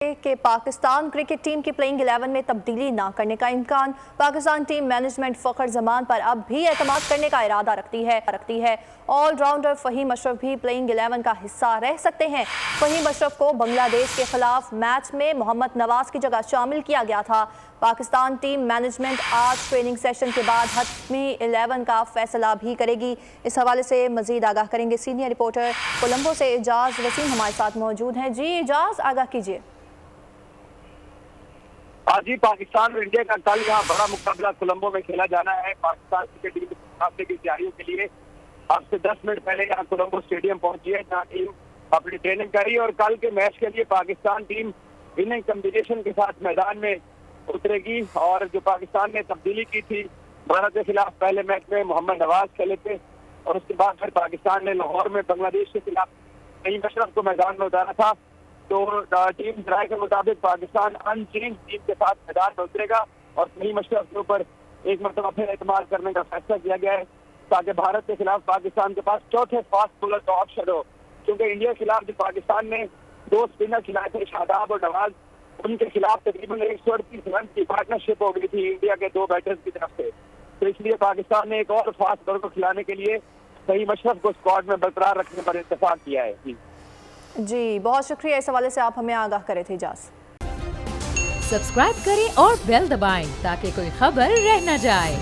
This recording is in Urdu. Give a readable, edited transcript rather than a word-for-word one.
کہ پاکستان کرکٹ ٹیم کی پلئنگ 11 میں تبدیلی نہ کرنے کا امکان۔ پاکستان ٹیم مینجمنٹ فخر زمان پر اب بھی اعتماد کرنے کا ارادہ رکھتی ہے۔ آل راؤنڈر فہیم اشرف بھی پلئنگ 11 کا حصہ رہ سکتے ہیں۔ فہیم اشرف کو بنگلہ دیش کے خلاف میچ میں محمد نواز کی جگہ شامل کیا گیا تھا۔ پاکستان ٹیم مینجمنٹ آج ٹریننگ سیشن کے بعد حتمی 11 کا فیصلہ بھی کرے گی۔ اس حوالے سے مزید آگاہ کریں گے سینئر رپورٹر کولمبو سے اعجاز وسیم ہمارے ساتھ موجود ہیں۔ جی اعجاز، آگاہ کیجیے۔ جی، پاکستان اور انڈیا کا کل یہاں بڑا مقابلہ کولمبو میں کھیلا جانا ہے۔ پاکستان کرکٹ ٹیم کے مقابلے کی تیاریوں کے لیے اب سے 10 منٹ پہلے یہاں کولمبو اسٹیڈیم پہنچی ہے، جہاں ٹیم اپنی ٹریننگ کری اور کل کے میچ کے لیے پاکستان ٹیم وننگ کمبینیشن کے ساتھ میدان میں اترے گی۔ اور جو پاکستان نے تبدیلی کی تھی بھارت کے خلاف پہلے میچ میں محمد نواز کھیلے تھے، اور اس کے بعد پھر پاکستان نے لاہور میں بنگلہ دیش کے خلاف فہیم اشرف کو میدان میں اتارا تھا، تو ٹیم ذرائع کے مطابق پاکستان ان چینج ٹیم کے ساتھ میدان میں اترے گا اور فہیم اشرف کے اوپر ایک مرتبہ پھر اعتماد کرنے کا فیصلہ کیا گیا ہے، تاکہ بھارت کے خلاف پاکستان کے پاس چوتھے فاسٹ بولر کا آپشن ہو۔ کیونکہ انڈیا کے خلاف جو پاکستان نے 2 اسپنر کھلائے تھے، شاداب اور نواز، ان کے خلاف تقریباً 138 رن کی پارٹنرشپ ہو گئی تھی انڈیا کے 2 بیٹرز کی طرف سے، تو اس لیے پاکستان نے ایک اور فاسٹ بولر کو کھلانے کے لیے فہیم اشرف کو اسکواڈ میں برقرار رکھنے پر اتفاق کیا ہے۔ جی بہت شکریہ، اس حوالے سے آپ ہمیں آگاہ کرے تھے اعجاز۔ سبسکرائب کریں اور بیل دبائیں تاکہ کوئی خبر رہ نہ جائے۔